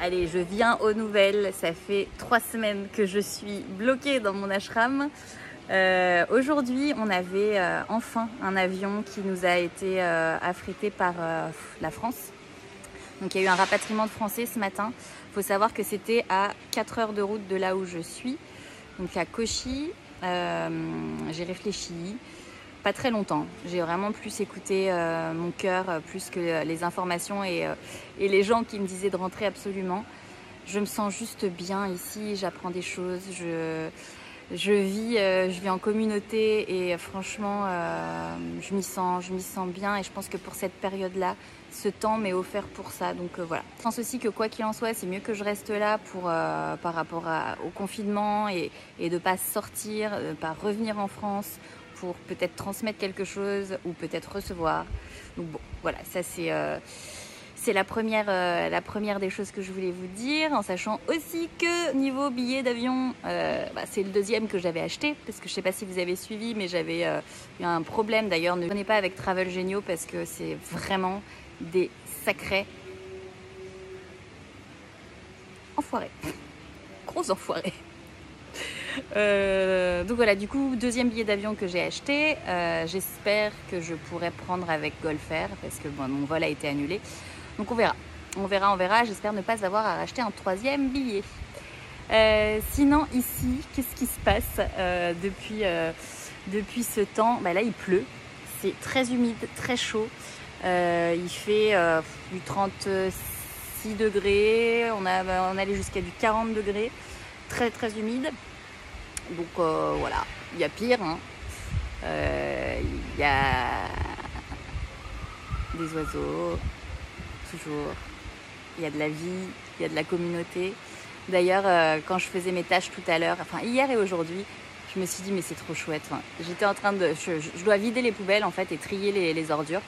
Allez, je viens aux nouvelles. Ça fait 3 semaines que je suis bloquée dans mon ashram. Aujourd'hui, on avait enfin un avion qui nous a été affrété par la France. Donc il y a eu un rapatriement de Français ce matin. Il faut savoir que c'était à 4 heures de route de là où je suis, donc à Kochi. J'ai réfléchi, pas très longtemps. J'ai vraiment plus écouté mon cœur, plus que les informations et les gens qui me disaient de rentrer absolument. Je me sens juste bien ici, j'apprends des choses, je vis en communauté et franchement, je m'y sens bien et je pense que pour cette période-là, ce temps m'est offert pour ça. Donc voilà. Je pense aussi que quoi qu'il en soit, c'est mieux que je reste là par rapport au confinement et de ne pas sortir, de ne pas revenir en France pour peut-être transmettre quelque chose ou peut-être recevoir. Donc bon, voilà, ça c'est la première des choses que je voulais vous dire, en sachant aussi que niveau billet d'avion, c'est le deuxième que j'avais acheté, parce que je ne sais pas si vous avez suivi, mais j'avais eu un problème. D'ailleurs, ne venez pas avec Travel Géniaux parce que c'est vraiment des sacrés enfoirés, gros enfoirés. Donc voilà, du coup, deuxième billet d'avion que j'ai acheté. J'espère que je pourrai prendre avec Golfer parce que mon vol a été annulé. Donc on verra. J'espère ne pas avoir à racheter un troisième billet. Sinon ici, qu'est-ce qui se passe depuis ce temps? Là, il pleut. C'est très humide, très chaud. Il fait du 36 degrés. On allait jusqu'à du 40 degrés. Très très humide. Donc voilà, il y a pire. Il y a des oiseaux. Toujours, il y a de la vie, il y a de la communauté. D'ailleurs, quand je faisais mes tâches tout à l'heure, enfin hier et aujourd'hui, je me suis dit mais c'est trop chouette. J'étais en train de, je dois vider les poubelles en fait et trier les ordures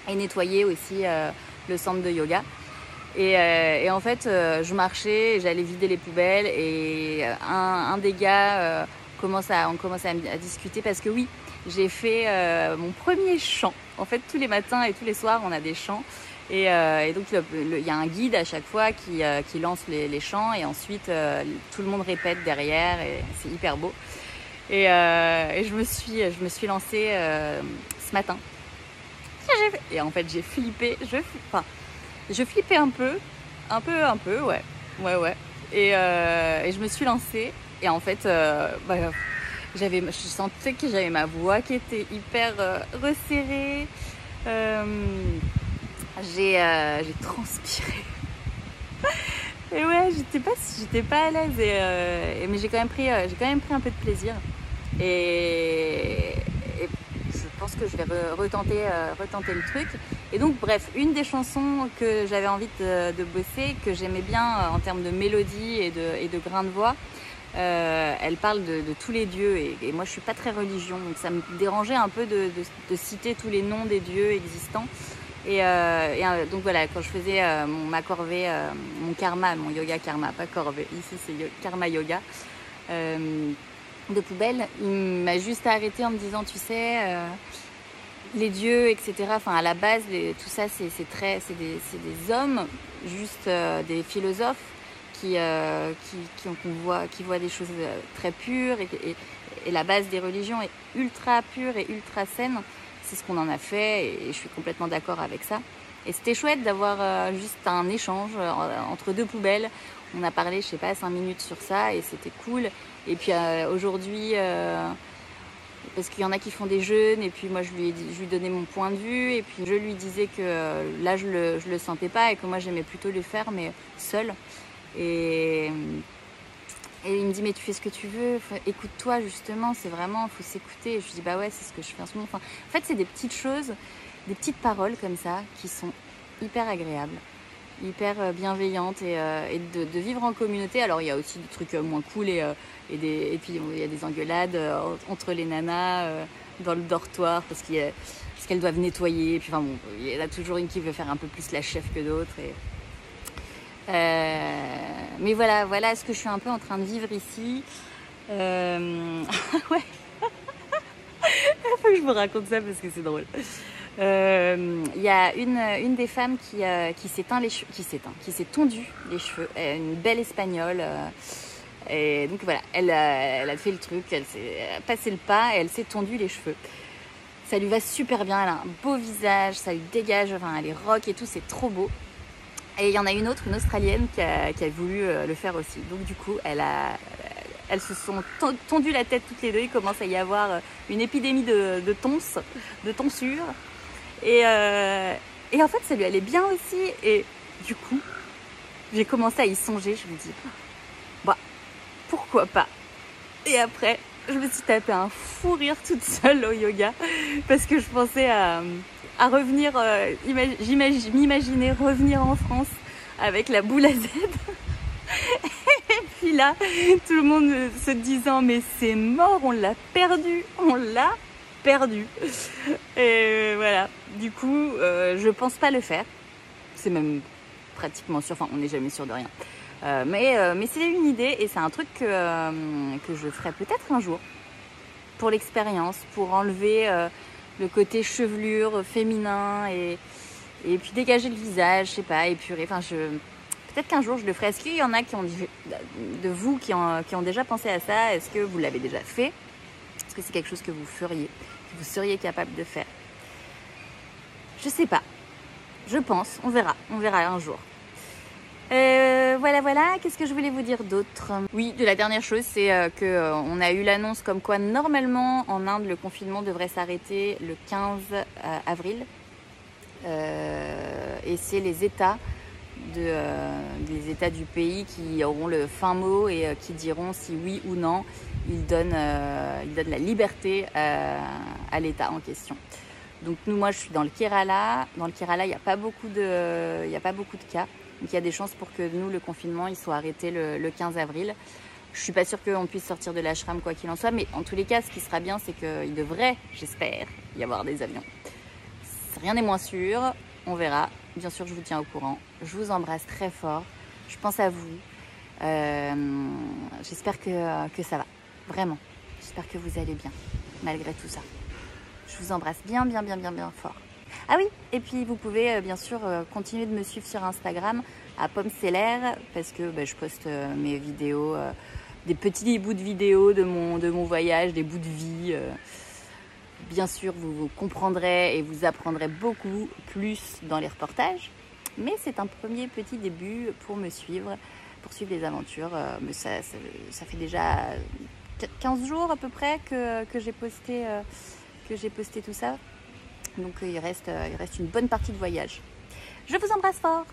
et nettoyer aussi le centre de yoga. Et en fait, je marchais, j'allais vider les poubelles et un des gars on commence à discuter parce que oui, j'ai fait mon premier chant. En fait, tous les matins et tous les soirs, on a des chants. Et donc il y a un guide à chaque fois qui lance les chants et ensuite tout le monde répète derrière et c'est hyper beau. Et je me suis lancée ce matin. Et en fait j'ai flippé, je flippais un peu, ouais. Et je me suis lancée et en fait je sentais que j'avais ma voix qui était hyper resserrée. J'ai transpiré. Et ouais, j'étais pas à l'aise mais j'ai quand même pris un peu de plaisir. Et je pense que je vais retenter le truc. Et donc bref, une des chansons que j'avais envie de bosser, que j'aimais bien en termes de mélodie et de grain de voix, elle parle de tous les dieux et moi je suis pas très religion, donc ça me dérangeait un peu de citer tous les noms des dieux existants. Et donc voilà, quand je faisais ma corvée, mon karma, mon yoga karma, pas corvée, ici c'est karma yoga, de poubelle, il m'a juste arrêté en me disant, tu sais, les dieux, etc. Enfin, à la base, tout ça, c'est des hommes, juste des philosophes qui voient des choses très pures et la base des religions est ultra pure et ultra saine. C'est ce qu'on en a fait et je suis complètement d'accord avec ça. Et c'était chouette d'avoir juste un échange entre deux poubelles. On a parlé, je sais pas, 5 minutes sur ça et c'était cool. Et puis aujourd'hui, parce qu'il y en a qui font des jeûnes et puis moi je lui donnais mon point de vue et puis je lui disais que là je le sentais pas et que moi j'aimais plutôt le faire mais seule. Et il me dit mais tu fais ce que tu veux, écoute-toi justement, c'est vraiment, faut s'écouter. Et je lui dis bah ouais, c'est ce que je fais en ce moment. En fait c'est des petites choses, des petites paroles comme ça qui sont hyper agréables, hyper bienveillantes et de vivre en communauté. Alors il y a aussi des trucs moins cool et puis il y a des engueulades entre les nanas dans le dortoir parce qu'elles doivent nettoyer. Et puis il y en a toujours une qui veut faire un peu plus la chef que d'autres. Mais voilà ce que je suis un peu en train de vivre ici. Ouais. Il faut que je vous raconte ça parce que c'est drôle. Il y a une des femmes qui s'est tondue les cheveux, une belle espagnole. Et donc voilà, elle a fait le truc, elle a passé le pas et elle s'est tondue les cheveux. Ça lui va super bien, elle a un beau visage, ça lui dégage, enfin elle est rock et tout, c'est trop beau. Et il y en a une autre, une Australienne qui a voulu le faire aussi. Donc du coup, elles se sont tondues la tête toutes les deux. Il commence à y avoir une épidémie de tonsure. Et en fait, ça lui allait bien aussi. Et du coup, j'ai commencé à y songer. Je me dis, bah, pourquoi pas? Et après, je me suis tapé un fou rire toute seule au yoga. Parce que je pensais à revenir, m'imaginais revenir en France avec la boule à Z. Et puis là, tout le monde se disant, mais c'est mort, on l'a perdu. Et voilà, du coup, je pense pas le faire. C'est même pratiquement sûr, enfin on n'est jamais sûr de rien. Mais c'est une idée et c'est un truc que je ferai peut-être un jour. Pour l'expérience, pour enlever le côté chevelure féminin et puis dégager le visage, je sais pas, épurer. Enfin, peut-être qu'un jour je le ferai. Est-ce qu'il y en a de vous qui ont déjà pensé à ça? Est-ce que vous l'avez déjà fait? Est-ce que c'est quelque chose que vous feriez, que vous seriez capable de faire? Je sais pas. Je pense. On verra un jour. Voilà. Qu'est-ce que je voulais vous dire d'autre? Oui, de la dernière chose, c'est qu'on a eu l'annonce comme quoi normalement en Inde le confinement devrait s'arrêter le 15 avril. Et c'est les États du pays qui auront le fin mot et qui diront si oui ou non ils donnent la liberté à l'État en question. Donc moi je suis dans le Kerala. Dans le Kerala, il n'y a pas beaucoup de cas. Donc il y a des chances pour que nous, le confinement, il soit arrêté le 15 avril. Je suis pas sûre qu'on puisse sortir de l'ashram quoi qu'il en soit, mais en tous les cas, ce qui sera bien, c'est qu'il devrait, j'espère, y avoir des avions. Rien n'est moins sûr, on verra. Bien sûr, je vous tiens au courant. Je vous embrasse très fort. Je pense à vous. J'espère que ça va. Vraiment. J'espère que vous allez bien, malgré tout ça. Je vous embrasse bien fort. Ah oui, et puis vous pouvez bien sûr continuer de me suivre sur Instagram à Pomceller parce que je poste mes vidéos, des petits bouts de vidéos de mon voyage, des bouts de vie. Bien sûr, vous comprendrez et vous apprendrez beaucoup plus dans les reportages. Mais c'est un premier petit début pour me suivre, pour suivre les aventures. Mais ça fait déjà 15 jours à peu près que j'ai posté tout ça. Donc il reste une bonne partie de voyage. Je vous embrasse fort.